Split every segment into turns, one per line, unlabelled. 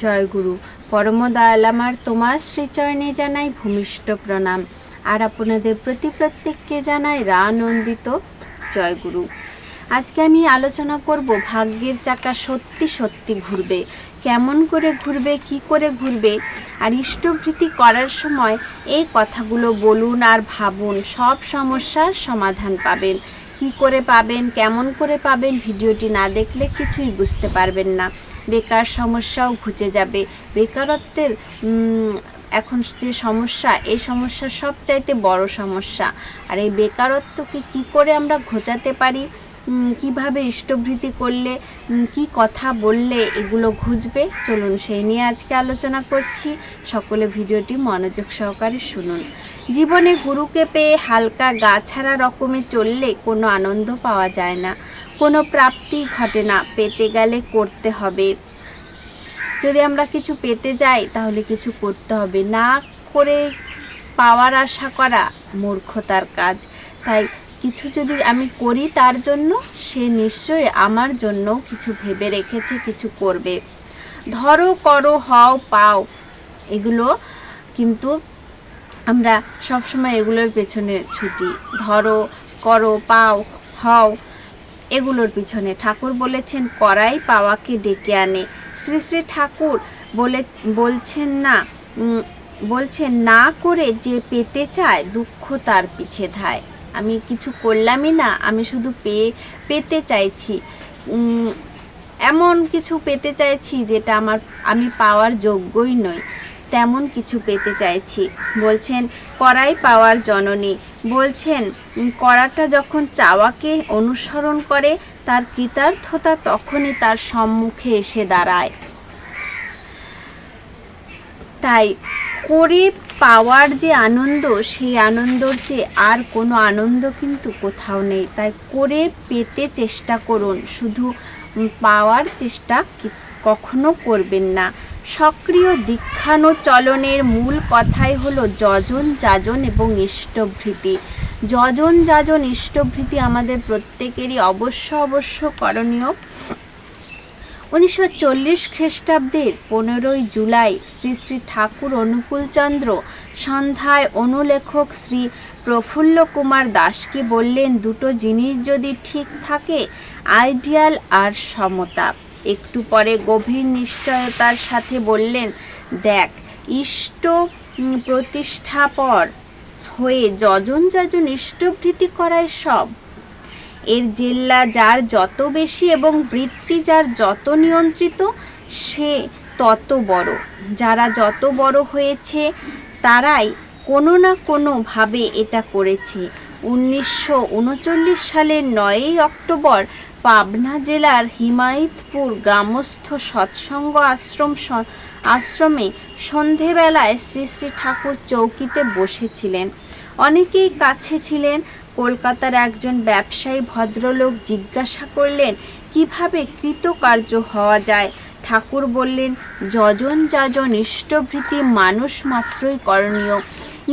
জয় গুরু। পরম দয়াল আমার তোমার শ্রীচরণে জানাই ভূমিষ্ঠ প্রণাম, আর আপনাদের প্রতি প্রত্যেককে জানাই রানন্দিত জয় গুরু। আজকে আমি আলোচনা করব ভাগ্যের চাকা সত্যি সত্যি ঘুরবে। কেমন করে ঘুরবে, কি করে ঘুরবে, আর ইষ্টভৃতি করার সময় এই কথাগুলো বলুন আর ভাবুন, সব সমস্যার সমাধান পাবেন। কি করে পাবেন, কেমন করে পাবেন, ভিডিওটি না দেখলে কিছুই বুঝতে পারবেন না। বেকার সমস্যাও ঘুচে যাবে। বেকারত্বের এখন যে সমস্যা, এই সমস্যা সবচাইতে বড় সমস্যা। আর এই বেকারত্বকে কি করে আমরা ঘোচাতে পারি, কিভাবে ইষ্টভৃতি করলে, কি কথা বললে এগুলো ঘুচবে, চলুন সেই নিয়ে আজকে আলোচনা করছি। সকলে ভিডিওটি মনোযোগ সহকারে শুনুন। জীবনে গুরুকে পেয়ে হালকা গা ছাড়া রকমে চললে কোনো আনন্দ পাওয়া যায় না, কোনো প্রাপ্তি ঘটে না। পেতে গেলে করতে হবে। যদি আমরা কিছু পেতে যাই তাহলে কিছু করতে হবে, না করে পাওয়ার আশা করা মূর্খতার কাজ। তাই কিছু যদি আমি করি তার জন্য সে নিশ্চয়ই আমার জন্য কিছু ভেবে রেখেছে, কিছু করবে। ধরো, করো, হও, পাও, এগুলো কিন্তু আমরা সবসময় এগুলোর পেছনে ছুটি। ধরো, করো, পাও, হও, এগুলোর পিছনে। ঠাকুর বলেছেন করাই পাওয়াকে ডেকে আনে। শ্রী শ্রী ঠাকুর বলছেন না করে যে পেতে চায় দুঃখ তার পিছে ধায়। আমি কিছু করলামই না, আমি শুধু পেতে চাইছি, এমন কিছু পেতে চাইছি যেটা আমি পাওয়ার যোগ্যই নই, তেমন কিছু পেতে চাইছি। বলছেন করাই পাওয়ার জননী। বলছেন করাটা যখন চাওয়াকে অনুসরণ করে, তার কৃতার্থতা তখনই তার সম্মুখে এসে দাঁড়ায়। তাই করে পাওয়ার যে আনন্দ, সেই আনন্দর চেয়ে আর কোনো আনন্দ কিন্তু কোথাও নেই। তাই করে পেতে চেষ্টা করুন, শুধু পাওয়ার চেষ্টা কখনো করবেন না। সক্রিয় দীক্ষানুচলনের মূল কথাই হলো যজন, যাজন এবং ইষ্টভৃতি। যজন, যাজন, ইষ্টভৃতি আমাদের প্রত্যেকেরই অবশ্য করণীয়। 1940 খ্রিস্টাব্দের 15ই জুলাই শ্রী শ্রী ঠাকুর অনুকূলচন্দ্র সন্ধ্যায় অনুলেখক শ্রী প্রফুল্ল কুমার দাসকে বললেন, দুটো জিনিস যদি ঠিক থাকে, আইডিয়াল আর সমতা। একটু পরে গভীর নিশ্চয়তার সাথে বললেন, দেখ, ইষ্ট প্রতিষ্ঠাপর হয়ে যজন, যাজন, ইষ্টভৃতি করাই সব। এর জেল্লা যার যত বেশি এবং বৃত্তি যার যত নিয়ন্ত্রিত, সে তত বড়। যারা যত বড় হয়েছে তারাই কোনো না কোনোভাবে এটা করেছে। 1939 সালের 9ই অক্টোবর পাবনা জেলার হিমায়তপুর গ্রামস্থ সৎসঙ্গ আশ্রমে সন্ধেবেলায় শ্রী শ্রী ঠাকুর চৌকিতে বসেছিলেন। অনেকেই কাছে ছিলেন। কলকাতার একজন ব্যবসায়ী ভদ্রলোক জিজ্ঞাসা করলেন, কিভাবে কৃতকার্য হওয়া যায়? ঠাকুর বললেন, যজন, যাজন, ইষ্টভৃতি মানুষ মাত্রই করণীয়।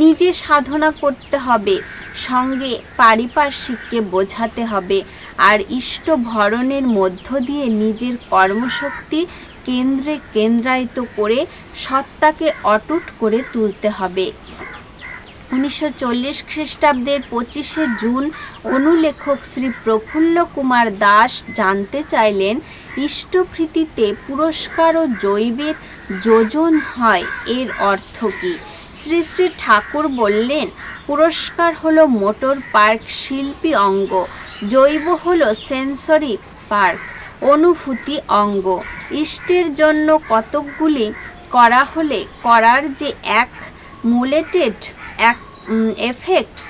নিজে সাধনা করতে হবে, সঙ্গে পারিপার্শ্বিককে বোঝাতে হবে, আর ইষ্ট ভরণের মধ্য দিয়ে নিজের কর্মশক্তি কেন্দ্রায়িত করে সত্তাকে অটুট করে তুলতে হবে। 1940 খ্রিস্টাব্দের 25শে জুন অনুলেখক শ্রী প্রফুল্ল কুমার দাস জানতে চাইলেন, ইষ্টভৃতিতে পুরস্কার ও জৈবের যোজন হয়, এর অর্থ কী? শ্রী শ্রী ঠাকুর বললেন, পুরস্কার হলো মোটর পার্ক, শিল্পী অঙ্গ। জৈব হলো সেন্সরি পার্ক, অনুভূতি অঙ্গ। ইষ্টের জন্য কতকগুলি করা হলে করার যে অ্যাকুমুলেটেড এফেক্টস,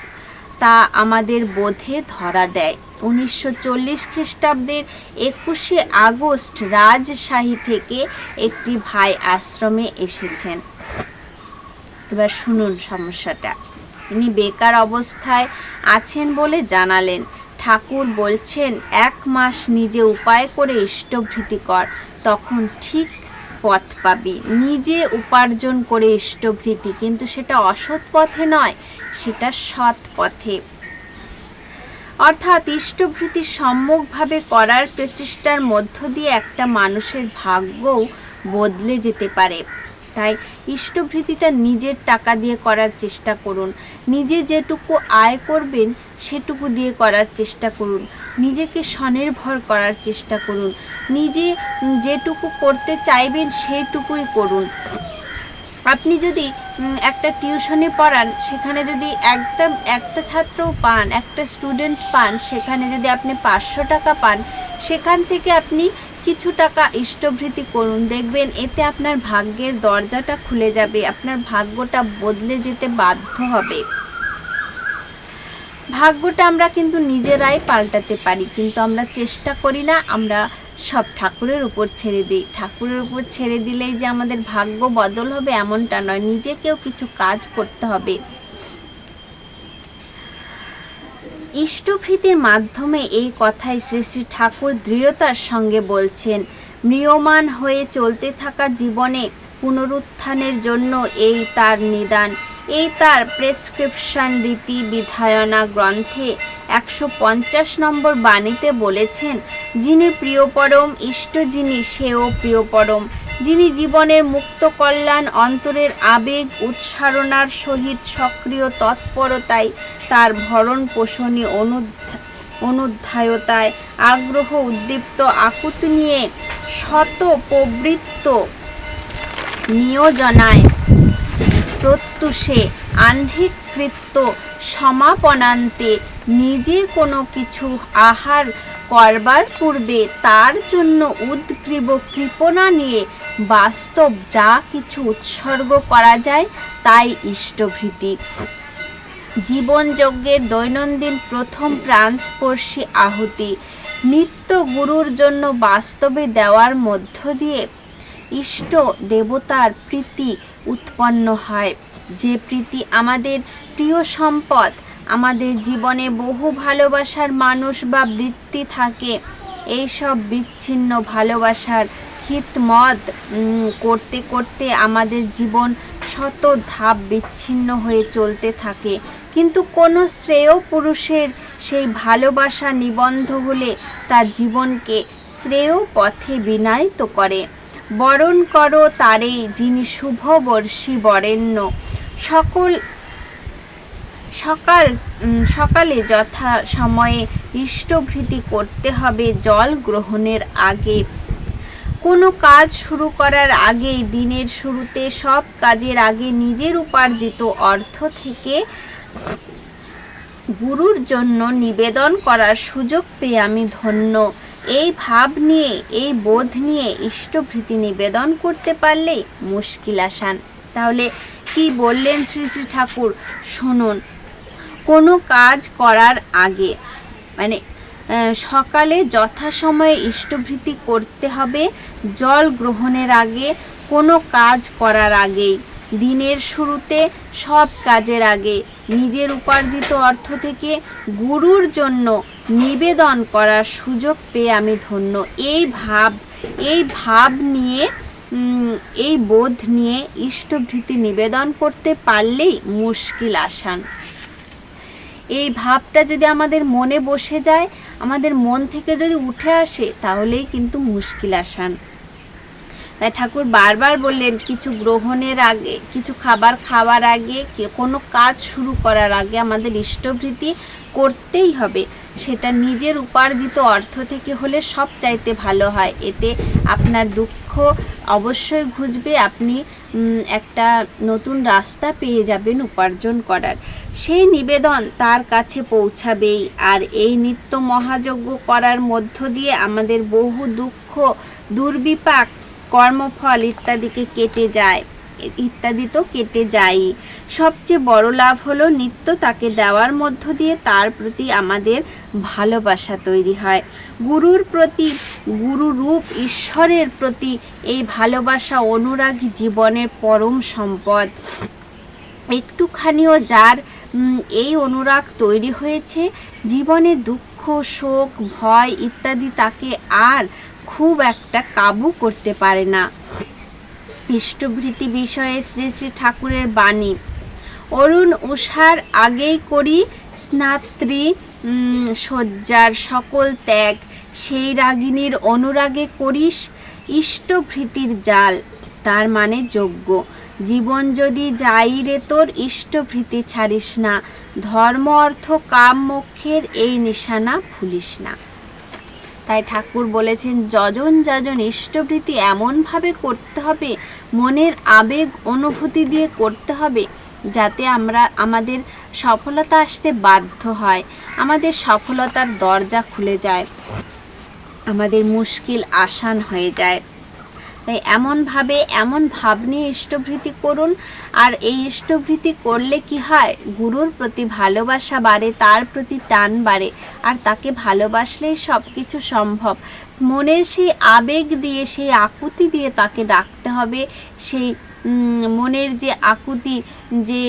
তা আমাদের বোধে ধরা দেয়। 1940 খ্রিস্টাব্দের 21শে আগস্ট রাজশাহী থেকে একটি ভাই আশ্রমে এসেছেন। এবার শুনুন সমস্যাটা। তিনি বেকার অবস্থায় আছেন বলে জানালেন। ঠাকুর বলছেন, 1 মাস নিজে উপায় করে ইষ্টভৃতি কর, তখন ঠিক পথ পাবি। নিজে উপার্জন করে ইষ্টভৃতি, কিন্তু সেটা অসৎ পথে নয়, সেটা সৎ পথে। অর্থাৎ ইষ্টভৃতি সম্যকভাবে করার প্রচেষ্টার মধ্য দিয়ে একটা মানুষের ভাগ্যও বদলে যেতে পারে। তাই ইষ্টভৃতিটা নিজের টাকা দিয়ে করার চেষ্টা করুন। নিজে যেটুকু আয় করবেন সেটুকু দিয়ে করার চেষ্টা করুন। নিজেকে স্বনির্ভর করার চেষ্টা করুন। নিজে যেটুকু করতে চাইবেন সেইটুকুই করুন। আপনি যদি একটা টিউশনে পড়ান, সেখানে যদি একটা ছাত্রও পান, একটা স্টুডেন্ট পান, সেখানে যদি আপনি 500 টাকা পান, সেখান থেকে আপনি কিছু টাকা ইষ্টভৃতি করুন। দেখবেন এতে আপনার ভাগ্যের দরজাটা খুলে যাবে, আপনার ভাগ্যটা বদলে যেতে বাধ্য হবে। ভাগ্যটা আমরা কিন্তু নিজেরাই পাল্টাতে পারি, কিন্তু আমরা চেষ্টা করি না। আমরা সব ঠাকুরের উপর ছেড়ে দিই। ঠাকুরের উপর ছেড়ে দিলেই যে আমাদের ভাগ্য বদল হবে এমনটা নয়, নিজেকেও কিছু কাজ করতে হবে। ইষ্টভৃতির মাধ্যমে এই কথাই শ্রী শ্রী ঠাকুর দৃঢ়তার সঙ্গে বলছেন। ম্রিয়মাণ হয়ে চলতে থাকা জীবনে পুনরুত্থানের জন্য এই তার নিদান, এই তার প্রেসক্রিপশন। রীতি বিধায়না গ্রন্থে 150 নম্বর বাণীতে বলেছেন, যিনি প্রিয়পরম, ইষ্ট যিনি সেও প্রিয়পরম। যিনি জীবনের মুক্ত কল্যাণ অন্তরের আবেগ উৎসারণার সহিত সক্রিয় তৎপরতায়, তার ভরণ পোষণী অনুধ্যায়তায় আগ্রহ উদ্দীপ্ত আকুতি নিয়ে শত প্রবৃত্ত নিয়োজনায় প্রত্যুষে আহ্নিকৃত সমাপনান্তে নিজে কোনো কিছু আহার করবার পূর্বে তার জন্য উদ্গ্রীব কৃপণা নিয়ে বাস্তব যা কিছু উৎসর্গ করা যায় তাই ইষ্টভৃতি। জীবনযজ্ঞের দৈনন্দিন প্রথম প্রাণস্পর্শী আহুতি নিত্য গুরুর জন্য বাস্তবে দেওয়ার মধ্য দিয়ে ইষ্ট দেবতার প্রীতি উৎপন্ন হয়। যে প্রীতি আমাদের প্রিয় সম্পদ। আমাদের জীবনে বহু ভালোবাসার মানুষ বা বৃত্তি থাকে। এইসব বিচ্ছিন্ন ভালোবাসার হিতমদ করতে করতে আমাদের জীবন শত ধাপ বিচ্ছিন্ন হয়ে চলতে থাকে। কিন্তু কোনো শ্রেয় পুরুষের সেই ভালোবাসা নিবন্ধ হলে তার জীবনকে শ্রেয় পথে বিনায়িত করে। বরণ করো তারে যিনি শুভবর্ষী বরেণ্য। সকালে যথা সময়ে ইষ্টভৃতি করতে হবে জল গ্রহণের আগে। কোনো কাজ শুরু করার আগেই, দিনের শুরুতে, সব কাজের আগে নিজের উপার্জিত অর্থ থেকে গুরুর জন্য নিবেদন করার সুযোগ পেয়ে আমি ধন্য। এই ভাব নিয়ে, এই বোধ নিয়ে ইষ্টভৃতি নিবেদন করতে পারলেই মুশকিল আসান। তাহলে কি বললেন শ্রী শ্রী ঠাকুর শুনুন। কোনো কাজ করার আগে, মানে সকালে যথাসময়ে ইষ্টভৃতি করতে হবে জল গ্রহণের আগে, কোনো কাজ করার আগেই, দিনের শুরুতে, সব কাজের আগে, নিজের উপার্জিত অর্থ থেকে গুরুর জন্য নিবেদন করার সুযোগ পেয়ে আমি ধন্য। এই ভাব নিয়ে, এই বোধ নিয়ে ইষ্টভৃতি নিবেদন করতে পারলেই মুশকিল আসান। এই ভাবটা যদি আমাদের মনে বসে যায়, আমাদের মন থেকে যদি উঠে আসে, তাহলেই কিন্তু মুশকিল আসান। তাই ঠাকুর বারবার বললেন, কিছু গ্রহণের আগে, কিছু খাবার খাওয়ার আগে, কোনো কাজ শুরু করার আগে আমাদের ইষ্টভৃতি করতেই হবে। সেটা নিজের উপার্জিত অর্থ থেকে হলে সব চাইতে ভালো হয়। এতে আপনার দুঃখ অবশ্যই ঘুচবে, আপনি একটা নতুন রাস্তা পেয়ে যাবেন উপার্জন করার। সেই নিবেদন তার কাছে পৌঁছাবেই। আর এই নিত্য মহাযজ্ঞ করার মধ্য দিয়ে আমাদের বহু দুঃখ, দুর্বিপাক, কর্মফল ইত্যাদি তো কেটে যায়। সবচেয়ে বড় লাভ হলো নিত্য তাকে দেওয়ার মধ্য দিয়ে তার প্রতি আমাদের ভালোবাসা তৈরি হয়। গুরুর প্রতি, গুরুরূপ ঈশ্বরের প্রতি এই ভালোবাসা অনুরাগী জীবনের পরম সম্পদ। একটুখানিও যার এই অনুরাগ তৈরি হয়েছে, জীবনে দুঃখ, শোক, ভয় ইত্যাদি তাকে আর খুব একটা কাবু করতে পারে না। ইষ্টভৃতি বিষয়ে শ্রী শ্রী ঠাকুরের বাণী। অরুণ উষার আগেই করি স্নাত্রী শয্যার সকল ত্যাগ, সেই রাগিনীর অনুরাগে করিস ইষ্টভৃতির জাল, তার মানে যজ্ঞ। জীবন যদি যাই রে তোর, ইষ্টভৃতি ছাড়িস না, ধর্ম অর্থ কাম মোক্ষের এই নিশানা ভুলিস না। তাই ঠাকুর বলেছেন যজন যজন ইষ্টভৃতি এমনভাবে করতে হবে, মনের আবেগ অনুভূতি দিয়ে করতে হবে, যাতে আমাদের সফলতা আসতে বাধ্য হয়, আমাদের সফলতার দরজা খুলে যায়, আমাদের মুশকিল আসান হয়ে যায়। তাই এমনভাবে এমন ভাব নিয়ে ইষ্টভৃতি করুন। আর এই ইষ্টভৃতি করলে কি হয়, গুরুর প্রতি ভালোবাসা বাড়ে, তার প্রতি টান বাড়ে, আর তাকে ভালোবাসলেই সব কিছু সম্ভব। মনের সেই আবেগ দিয়ে, সেই আকুতি দিয়ে তাকে ডাকতে হবে। সেই মনের যে আকুতি, যে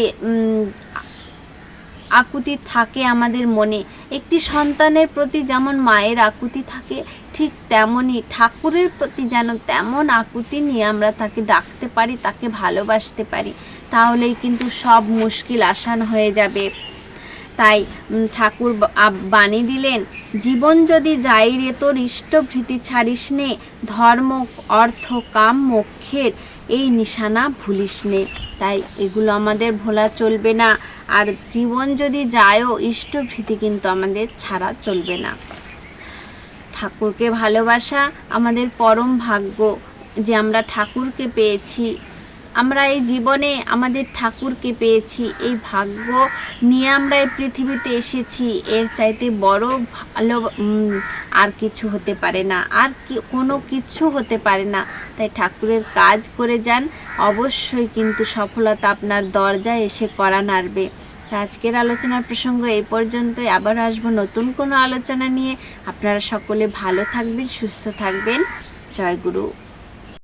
আকুতি থাকে আমাদের মনে, একটি সন্তানের প্রতি যেমন মায়ের আকুতি থাকে, ঠিক তেমনই ঠাকুরের প্রতি যেন তেমন আকুতি নিয়ে আমরা তাকে ডাকতে পারি, তাকে ভালোবাসতে পারি, তাহলেই কিন্তু সব মুশকিল আসান হয়ে যাবে। তাই ঠাকুর বাণী দিলেন, জীবন যদি যাই রে তোর, ইষ্টভৃতি ছাড়িস নে, ধর্ম অর্থ কাম মোক্ষের এই নিশানা ভুলিস নে। তাই এগুলো আমাদের ভোলা চলবে না। আর জীবন যদি যায়ও, ইষ্টভৃতি কিন্তু আমাদের ছাড়া চলবে না। ঠাকুরকে ভালোবাসা আমাদের পরম ভাগ্য, যে আমরা ঠাকুরকে পেয়েছি, আমরা এই জীবনে আমাদের ঠাকুরকে পেয়েছি, এই ভাগ্য নিয়ে আমরা এই পৃথিবীতে এসেছি। এর চাইতে বড় ভালো আর কিছু হতে পারে না, আর কোনো কিছু হতে পারে না। তাই ঠাকুরের কাজ করে যান, অবশ্যই কিন্তু সফলতা আপনার দরজায় এসে কড়া নাড়বে। আজকের আলোচনার প্রসঙ্গ এই পর্যন্তই। আবার আসবো নতুন কোনো আলোচনা নিয়ে। আপনারা সকলে ভালো থাকবেন, সুস্থ থাকবেন। জয় গুরু।